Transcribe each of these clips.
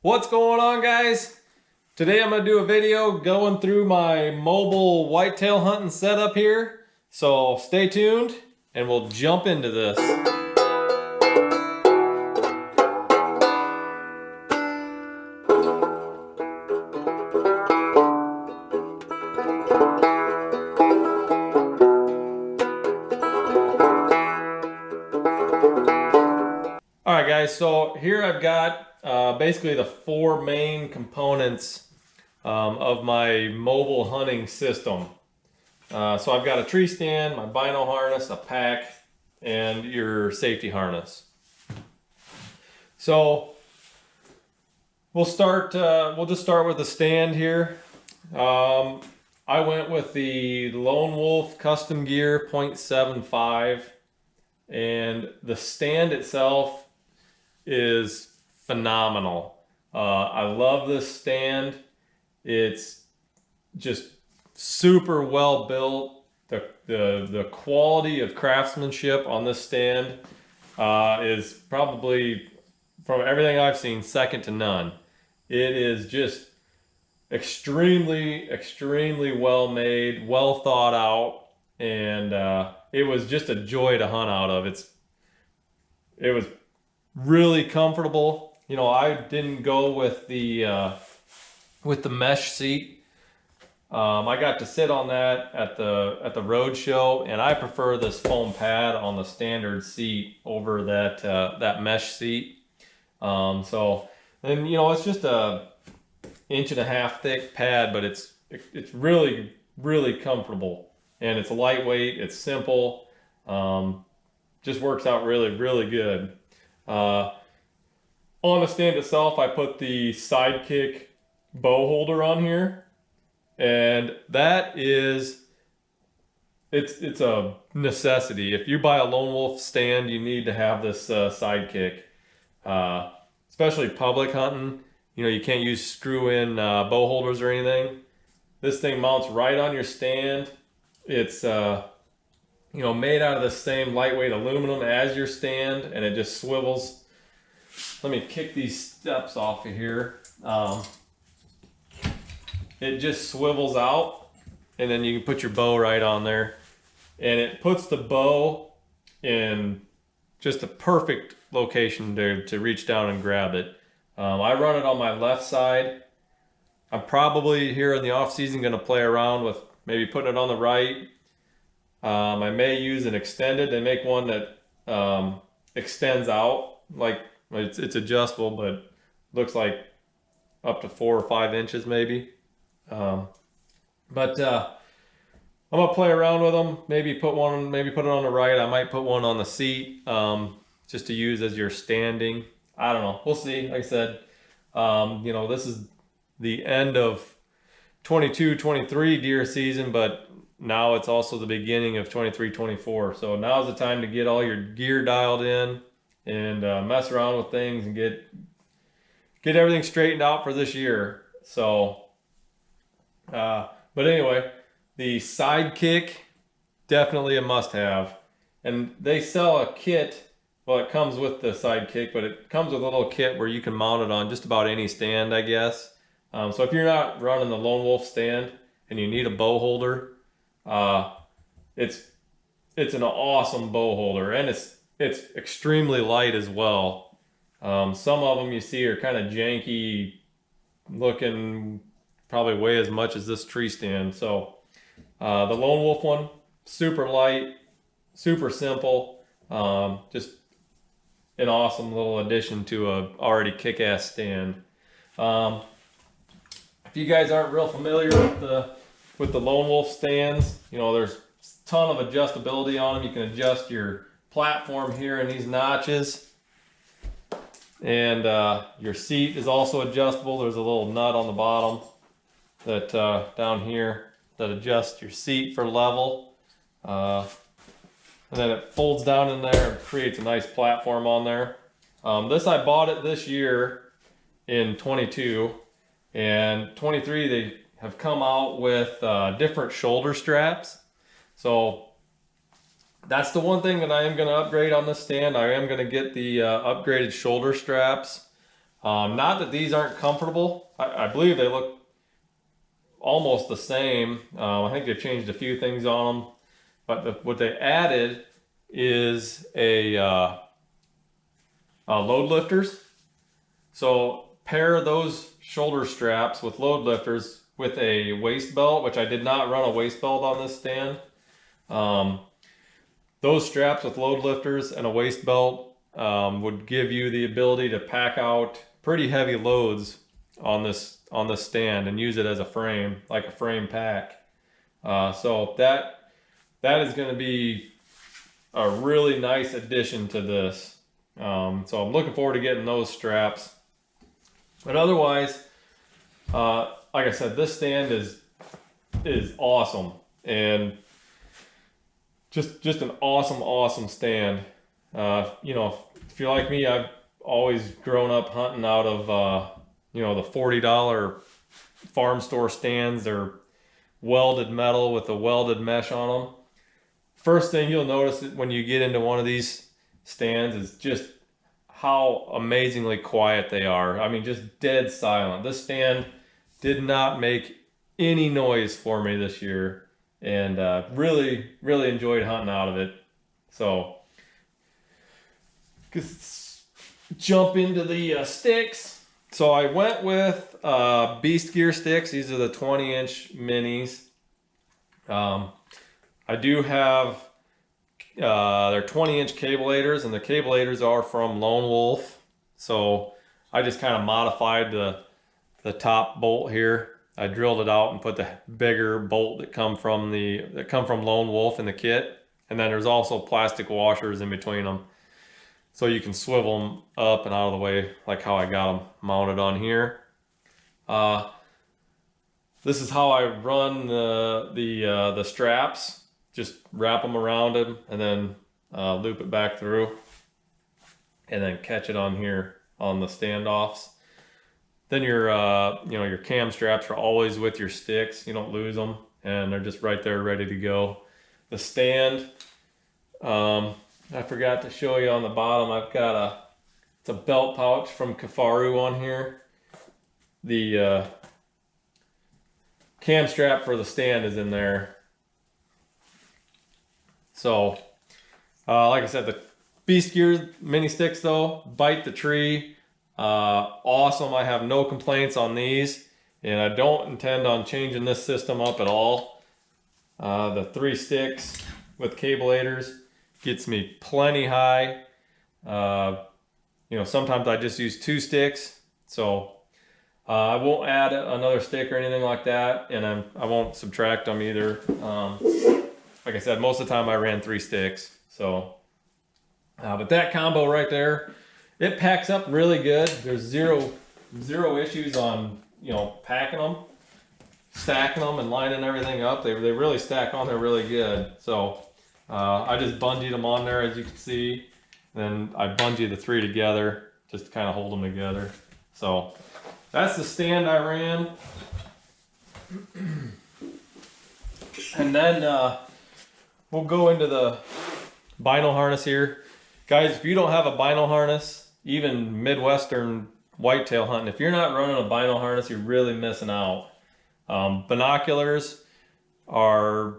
What's going on, guys? Today I'm going to do a video going through my mobile whitetail hunting setup here. So stay tuned and we'll jump into this. Alright guys, so here I've got basically the four main components of my mobile hunting system. So I've got a tree stand, my bino harness, a pack, and your safety harness. So we'll just start with the stand here. I went with the Lone Wolf Custom Gear 0.75, and the stand itself is phenomenal. I love this stand. It's just super well built. The quality of craftsmanship on this stand is probably, from everything I've seen, second to none. It is just extremely well made, well thought out, and it was just a joy to hunt out of. It was really comfortable. You know, I didn't go with the mesh seat. I got to sit on that at the road show, and I prefer this foam pad on the standard seat over that mesh seat. So, and you know, it's just a 1.5 inch thick pad, but it's really comfortable, and it's lightweight. It's simple. Just works out really good. On the stand itself, I put the Sidekick bow holder on here, and that is, it's a necessity. If you buy a Lone Wolf stand, you need to have this Sidekick, especially public hunting. You know, you can't use screw-in bow holders or anything. This thing mounts right on your stand. It's you know, made out of the same lightweight aluminum as your stand, and it just swivels. Let me kick these steps off of here. It just swivels out, and then you can put your bow right on there, and it puts the bow in just a perfect location to reach down and grab it. I run it on my left side. I'm probably here in the off season going to play around with maybe putting it on the right. I may use an extended. They make one that extends out, like it's adjustable, but looks like up to 4 or 5 inches maybe. I'm gonna play around with them. Maybe put it on the right. I might put one on the seat, just to use as your standing. I don't know. We'll see. Like I said, you know, this is the end of 22-23 deer season, but now it's also the beginning of 23-24. So now's the time to get all your gear dialed in and mess around with things and get everything straightened out for this year. So, but anyway, the Sidekick, definitely a must-have. And they sell a kit. Well, it comes with the Sidekick, but it comes with a little kit where you can mount it on just about any stand, I guess. So if you're not running the Lone Wolf stand and you need a bow holder, it's an awesome bow holder, and it's extremely light as well. Some of them you see are kind of janky looking, probably weigh as much as this tree stand. So the Lone Wolf one, super light, super simple, just an awesome little addition to a already kick-ass stand. If you guys aren't real familiar with the Lone Wolf stands, you know, there's a ton of adjustability on them. You can adjust your platform here in these notches, and your seat is also adjustable. There's a little nut on the bottom that down here that adjusts your seat for level, and then it folds down in there and creates a nice platform on there. I bought it this year in 22, and 23 they have come out with different shoulder straps. So that's the one thing that I am going to upgrade on this stand. I am going to get the upgraded shoulder straps. Not that these aren't comfortable. I believe they look almost the same. I think they've changed a few things on them, but what they added is a load lifters. So pair those shoulder straps with load lifters with a waist belt, which I did not run a waist belt on this stand. Those straps with load lifters and a waist belt would give you the ability to pack out pretty heavy loads on this stand and use it as a frame, like a frame pack. So that is going to be a really nice addition to this. So I'm looking forward to getting those straps. But otherwise, like I said, this stand is awesome, and just an awesome stand. You know, if you're like me, I've always grown up hunting out of you know, the $40 farm store stands. They're welded metal with a welded mesh on them. First thing you'll notice when you get into one of these stands is just how amazingly quiet they are. I mean, just dead silent. This stand did not make any noise for me this year, and really enjoyed hunting out of it. So jump into the sticks. So I went with Beast Gear sticks. These are the 20-inch minis. I do have they're 20-inch cabelators, and the cabelators are from Lone Wolf. So I just kind of modified the top bolt here. I drilled it out and put the bigger bolt that come from Lone Wolf in the kit, and then there's also plastic washers in between them, so you can swivel them up and out of the way, like how I got them mounted on here. This is how I run the straps. Just wrap them around them and then loop it back through, and then catch it on here on the standoffs. Then your you know, your cam straps are always with your sticks. You don't lose them, and they're just right there ready to go. The stand, I forgot to show you on the bottom. I've got it's a belt pouch from Kifaru on here. The cam strap for the stand is in there. So, like I said, the Beast Gear mini sticks though, bite the tree. Awesome. I have no complaints on these, and I don't intend on changing this system up at all. The 3 sticks with cabelators gets me plenty high. You know, sometimes I just use 2 sticks, so I won't add another stick or anything like that, and I won't subtract them either. Like I said, most of the time I ran 3 sticks. So, but that combo right there, it packs up really good. There's zero issues on, you know, packing them, stacking them, and lining everything up. They really stack on there really good. So I just bungeed them on there, as you can see. Then I bungee the 3 together just to kind of hold them together. So that's the stand I ran. And then we'll go into the bino harness here. Guys, if you don't have a bino harness, even Midwestern whitetail hunting, if you're not running a bino harness, you're really missing out. Binoculars are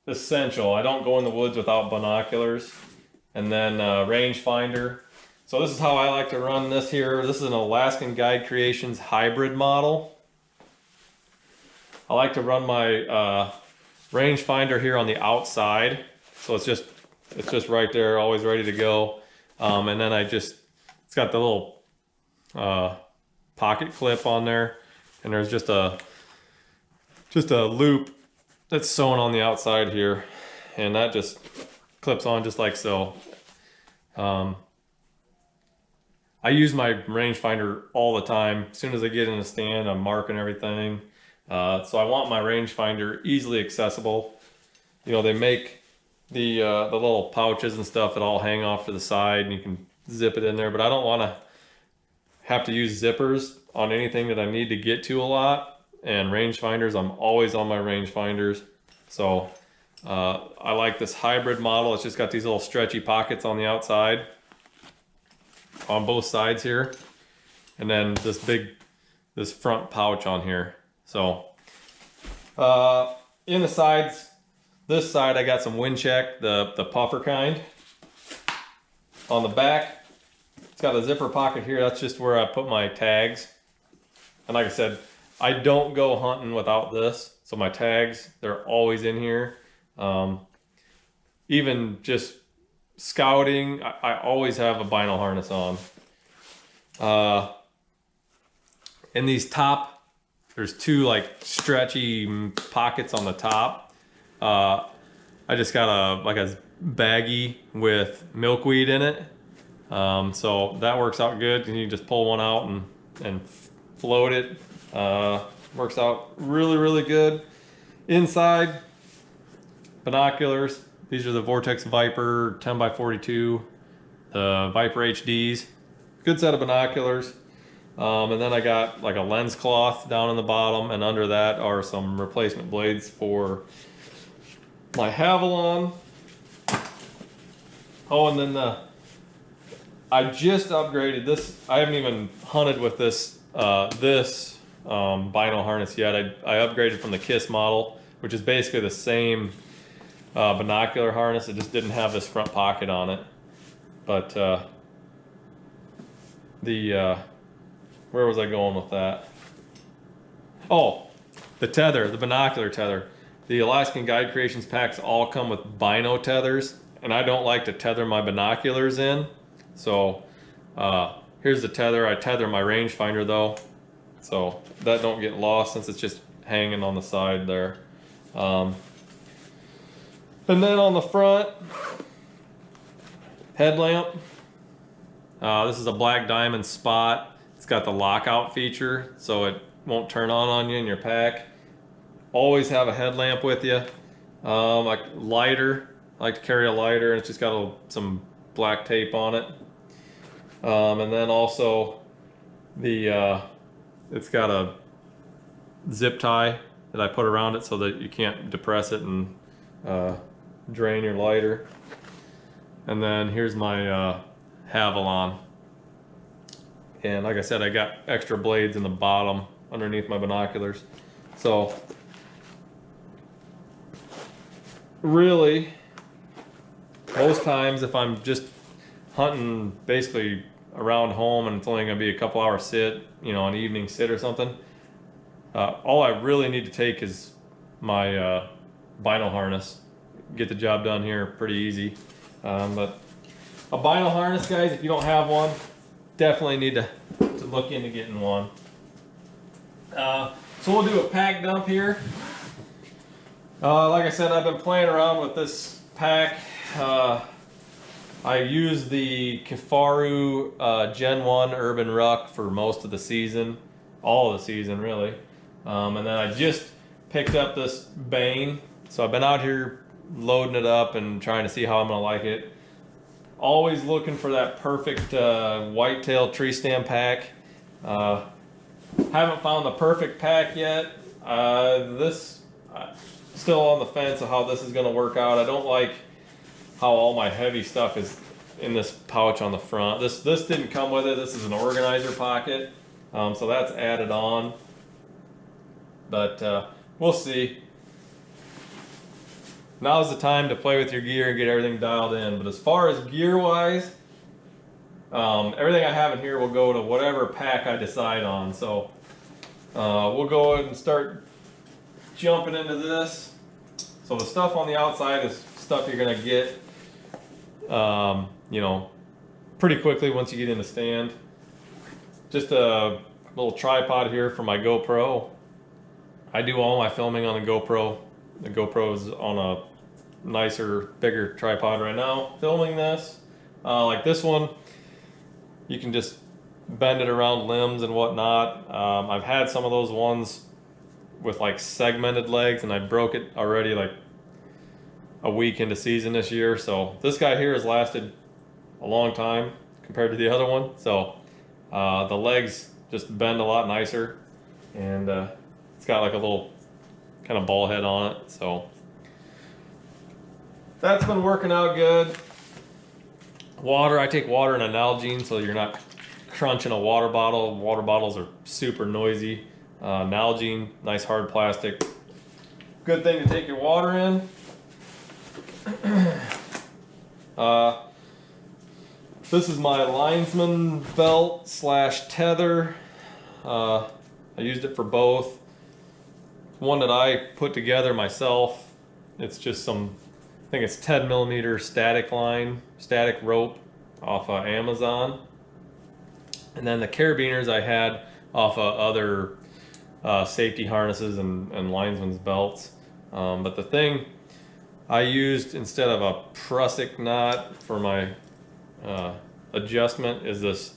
essential. I don't go in the woods without binoculars. And then rangefinder. So this is how I like to run this here. This is an Alaskan Guide Creations hybrid model. I like to run my rangefinder here on the outside, so it's just right there, always ready to go. And then it's got the little pocket clip on there, and there's just a loop that's sewn on the outside here, and that just clips on just like so. I use my rangefinder all the time. As soon as I get in the stand, I'm marking everything. So I want my rangefinder easily accessible. You know, they make the little pouches and stuff that all hang off to the side, and you can zip it in there, but I don't want to have to use zippers on anything that I need to get to a lot. And rangefinders, I'm always on my rangefinders. So I like this hybrid model. It's just got these little stretchy pockets on the outside on both sides here. and then this front pouch on here. So in the sides, this side I got some wind check, the puffer kind. On the back, it's got a zipper pocket here. That's just where I put my tags. And like I said, I don't go hunting without this. So my tags, they're always in here. Even just scouting, I always have a vinyl harness on. In these top, there's two like stretchy pockets on the top. I just got a baggie with milkweed in it. So that works out good. You just pull one out and float it. Works out really, really good. Inside, binoculars. These are the Vortex Viper 10x42, the Viper HDs. Good set of binoculars. And then I got like a lens cloth down in the bottom, and under that are some replacement blades for my Havalon. Oh, and then I just upgraded this. I haven't even hunted with this vinyl harness yet. I upgraded from the KISS model, which is basically the same binocular harness. It just didn't have this front pocket on it. But where was I going with that? Oh, the tether, the binocular tether. The Alaskan Guide Creations packs all come with bino tethers, and I don't like to tether my binoculars in. So here's the tether. I tether my rangefinder though, so that don't get lost since it's just hanging on the side there. And then on the front, headlamp. This is a black diamond spot. It's got the lockout feature, so it won't turn on you in your pack. Always have a headlamp with you. Like lighter. I like to carry a lighter, and it's just got some black tape on it. And then also it's got a zip tie that I put around it so that you can't depress it and drain your lighter. And then here's my Havalon. And like I said, I got extra blades in the bottom underneath my binoculars. So really, most times if I'm just hunting basically around home and it's only gonna be a couple hour sit, you know, an evening sit or something, all I really need to take is my vinyl harness. Get the job done here pretty easy. But a vinyl harness, guys, if you don't have one, definitely need to look into getting one. So we'll do a pack dump here. Like I said, I've been playing around with this pack. I used the Kifaru Gen 1 Urban Ruck for most of the season, all of the season really. And then I just picked up this Bane. So I've been out here loading it up and trying to see how I'm gonna like it. Always looking for that perfect whitetail tree stand pack. Haven't found the perfect pack yet. Still on the fence of how this is gonna work out. I don't like how all my heavy stuff is in this pouch on the front. This didn't come with it. This is an organizer pocket, so that's added on. But we'll see. Now's the time to play with your gear and get everything dialed in. But as far as gear wise, everything I have in here will go to whatever pack I decide on. So we'll go ahead and start jumping into this. So the stuff on the outside is stuff you're gonna get, you know, pretty quickly once you get in the stand. Just a little tripod here for my GoPro. I do all my filming on the GoPro. The GoPro is on a nicer, bigger tripod right now. Filming this, like this one, you can just bend it around limbs and whatnot. I've had some of those ones with like segmented legs, and I broke it already like a week into season this year. So this guy here has lasted a long time compared to the other one. So the legs just bend a lot nicer, and it's got like a little kind of ball head on it. So that's been working out good. Water, I take water in an Nalgene so you're not crunching a water bottle. Water bottles are super noisy. Nalgene, nice hard plastic. Good thing to take your water in. This is my linesman belt slash tether. I used it for both. One that I put together myself. It's just some, I think it's 10 millimeter static rope off of Amazon. And then the carabiners I had off of other safety harnesses and linesman's belts. But the thing I used instead of a prusik knot for my adjustment is this.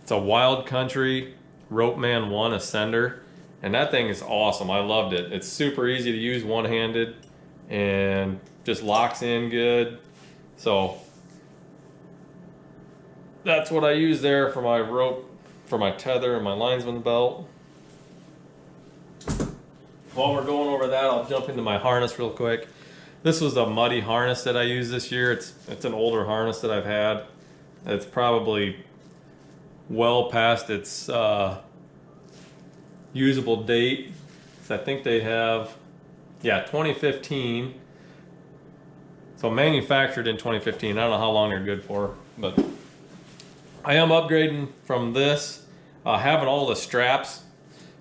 It's a Wild Country Ropeman 1 Ascender, and that thing is awesome. I loved it. It's super easy to use one-handed and just locks in good. So that's what I use there for my rope, for my tether and my linesman belt. While we're going over that, I'll jump into my harness real quick. This was a muddy harness that I used this year. It's an older harness that I've had. It's probably well past its usable date. So I think they have, yeah, 2015. So manufactured in 2015. I don't know how long they're good for, but I am upgrading from this, having all the straps,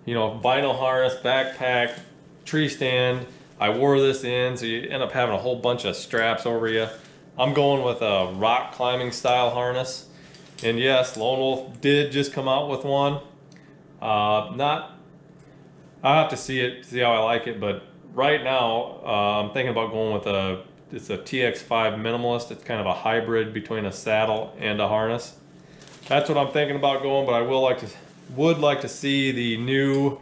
you know, vinyl harness, backpack, tree stand. I wore this in, so you end up having a whole bunch of straps over you. I'm going with a rock climbing style harness. And yes, Lone Wolf did just come out with one. I'll have to see how I like it, but right now I'm thinking about going with it's a TX5 Minimalist. It's kind of a hybrid between a saddle and a harness. That's what I'm thinking about going, but I would like to see the new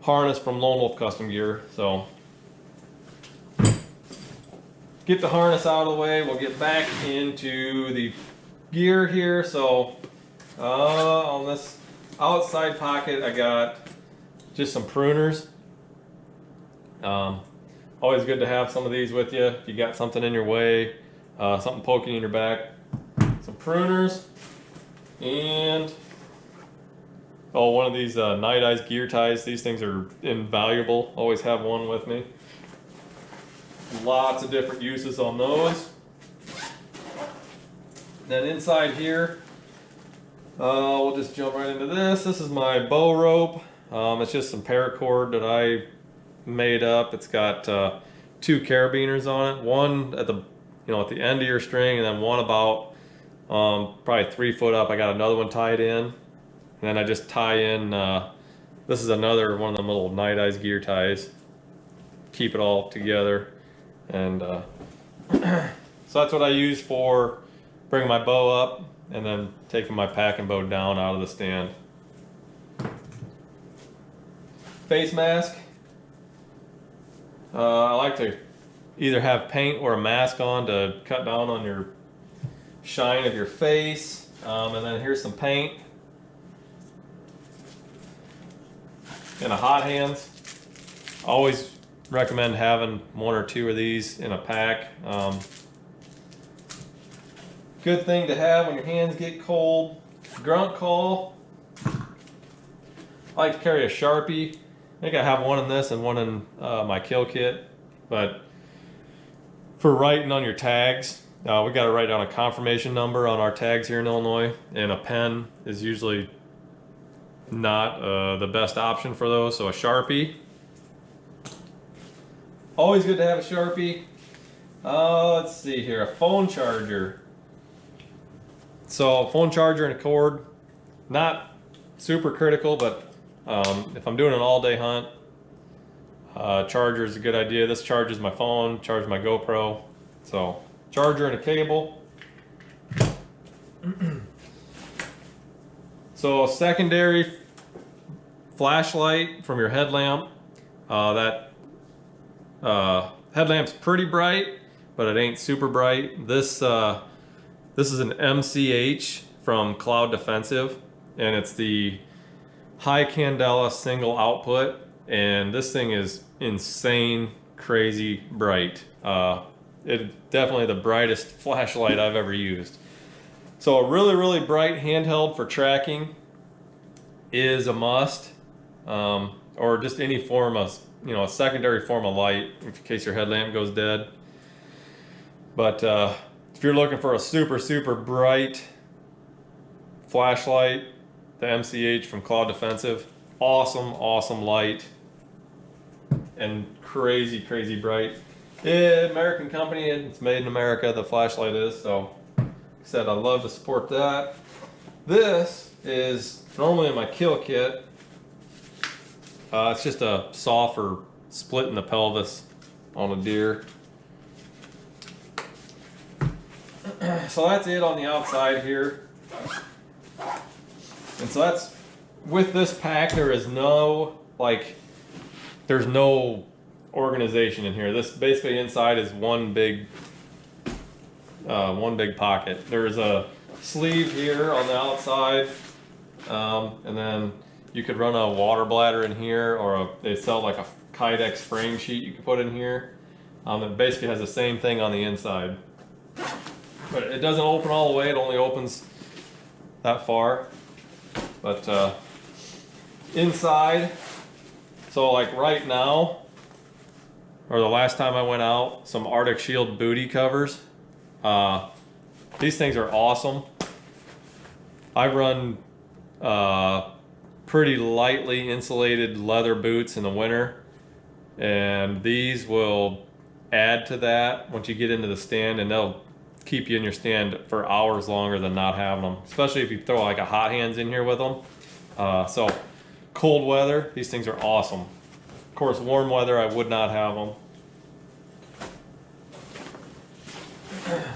harness from Lone Wolf Custom Gear. So get the harness out of the way. We'll get back into the gear here. So on this outside pocket, I got just some pruners. Always good to have some of these with you if you got something in your way, something poking in your back. Some pruners, and one of these Night Eyes gear ties. These things are invaluable. Always have one with me. Lots of different uses on those. Then inside here, we'll just jump right into this. This is my bow rope. It's just some paracord that I made up. It's got 2 carabiners on it. One at the end of your string, and then one about probably 3 foot up. I got another one tied in, and then I just tie in. This is another one of them little Night Eyes gear ties. Keep it all together, and so that's what I use for bringing my bow up and then taking my pack and bow down out of the stand. Face mask. I like to either have paint or a mask on to cut down on your shine of your face. And then here's some paint. And a hot hands. Always recommend having 1 or 2 of these in a pack. Good thing to have when your hands get cold. Grunt call. I like to carry a Sharpie. I think I have one in this and one in my kill kit. But for writing on your tags, we got to write down a confirmation number on our tags here in Illinois, and a pen is usually not the best option for those, so a Sharpie. Always good to have a Sharpie. Let's see here, a phone charger. So phone charger and a cord, not super critical, but if I'm doing an all-day hunt, charger is a good idea. This charges my phone, charges my GoPro. So charger and a cable. So secondary flashlight from your headlamp. That headlamp's pretty bright, but it ain't super bright. This is an MCH from Cloud Defensive, and it's the high candela single output, and this thing is insane, crazy bright. It's definitely the brightest flashlight I've ever used. So a really, really bright handheld for tracking is a must, or just any form of, a secondary form of light in case your headlamp goes dead. But if you're looking for a super, super bright flashlight, the MCH from Cloud Defensive, awesome, awesome light, and crazy, crazy bright. American company, it's made in America, the flashlight is, so like I said, I love to support that. This is normally in my kill kit. It's just a saw for splitting the pelvis on a deer. So that's it on the outside here. And so that's, with this pack, there is no, there's no organization in here. This basically inside is one big pocket. There's a sleeve here on the outside, and then you could run a water bladder in here, or they sell like a Kydex frame sheet you can put in here. It basically has the same thing on the inside, but it doesn't open all the way. It only opens that far. But inside, so like right now, or the last time I went out, some Arctic Shield booty covers. These things are awesome. I run pretty lightly insulated leather boots in the winter, and these will add to that once you get into the stand, and they'll keep you in your stand for hours longer than not having them, especially if you throw like a hot hands in here with them. So cold weather, these things are awesome. Of course, warm weather, I would not have them.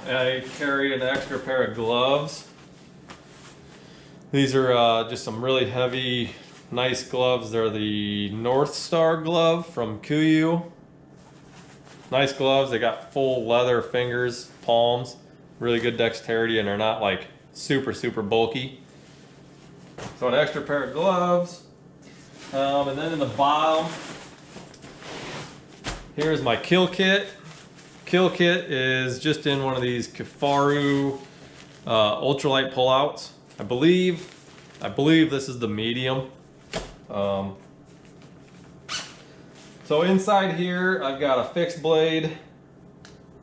I carry an extra pair of gloves. These are just some really heavy, nice gloves. They're the North Star glove from Kuiu. Nice gloves. They got full leather fingers, palms, really good dexterity, and they're not like super, super bulky. So an extra pair of gloves. And then in the bottom, here's my kill kit. Kill kit is just in one of these Kifaru ultralight pullouts. I believe this is the medium. So inside here, I've got a fixed blade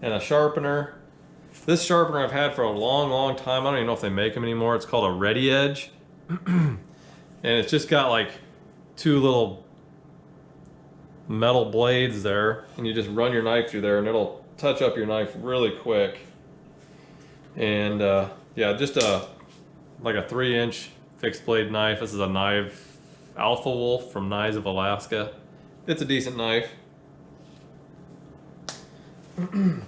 and a sharpener. This sharpener I've had for a long, long time. I don't even know if they make them anymore. It's called a Ready Edge. And it's just got like two little metal blades there, and you just run your knife through there and it'll touch up your knife really quick. And yeah, just like a 3-inch fixed blade knife. This is a knife Alpha Wolf from Knives of Alaska. It's a decent knife.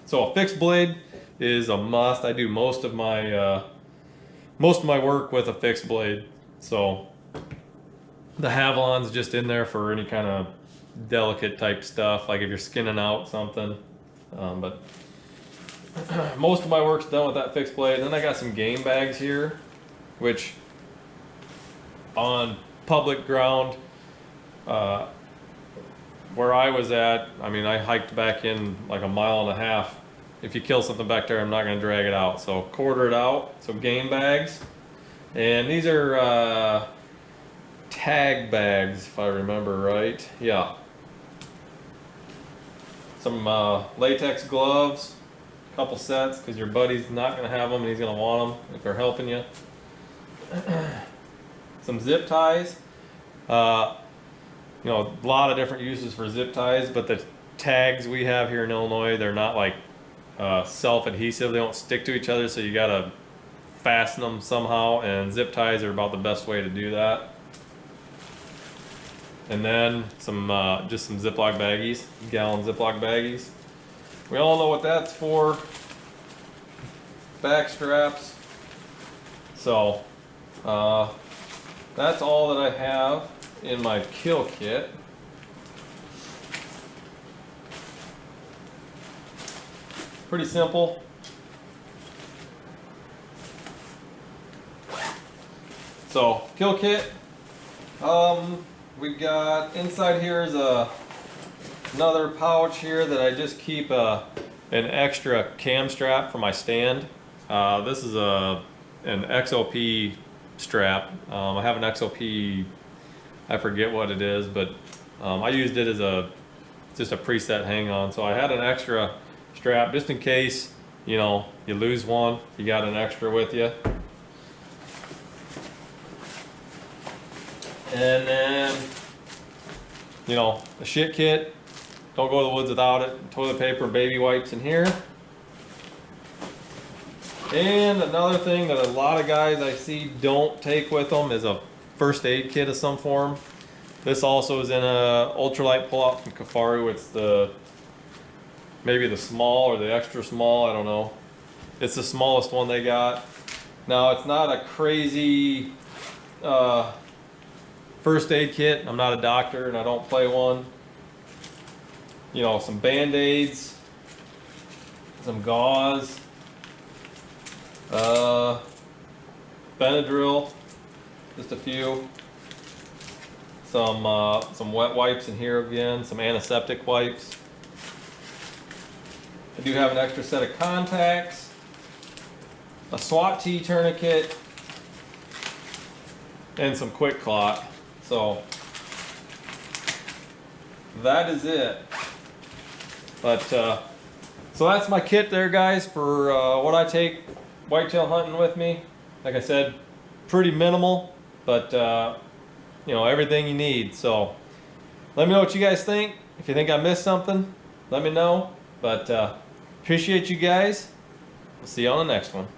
So a fixed blade is a must. I do most of my work with a fixed blade. So the Havalon's just in there for any kind of delicate type stuff, like if you're skinning out something. But most of my work's done with that fixed blade. And then I got some game bags here, which on public ground, where I was at, I mean, I hiked back in like a 1.5 miles. If you kill something back there, I'm not going to drag it out. So quarter it out. So game bags. And these are tag bags, if I remember right. Yeah. Some latex gloves, a couple sets, because your buddy's not going to have them and he's going to want them if they're helping you. Some zip ties. You know, a lot of different uses for zip ties, but the tags we have here in Illinois, they're not like self-adhesive. They don't stick to each other, so you got to fasten them somehow, and zip ties are about the best way to do that. And then some just some Ziploc baggies, gallon Ziploc baggies. We all know what that's for. Back straps. So that's all that I have in my kill kit. Pretty simple. So kill kit. We got inside here is another pouch here that I just keep an extra cam strap for my stand. This is a an XOP strap. I have an XOP, I forget what it is, but I used it as just a preset hang on. So I had an extra strap just in case, you know, you lose one, you got an extra with you. And then, you know, the shit kit, don't go to the woods without it. Toilet paper and baby wipes in here. And another thing that a lot of guys I see don't take with them is a first aid kit of some form. This also is in a ultralight pull-out from Kafaru. It's maybe the small or the extra small, I don't know. It's the smallest one they got. Now it's not a crazy first aid kit. I'm not a doctor and I don't play one. You know, some band-aids, some gauze, Benadryl, just a few. Some wet wipes in here again, some antiseptic wipes. I do have an extra set of contacts, a SWAT T tourniquet, and some quick clot. So that is it. But so that's my kit there, guys, for what I take whitetail hunting with me. Like I said, pretty minimal, but you know, everything you need. So let me know what you guys think. If you think I missed something, let me know. But appreciate you guys. We'll see you on the next one.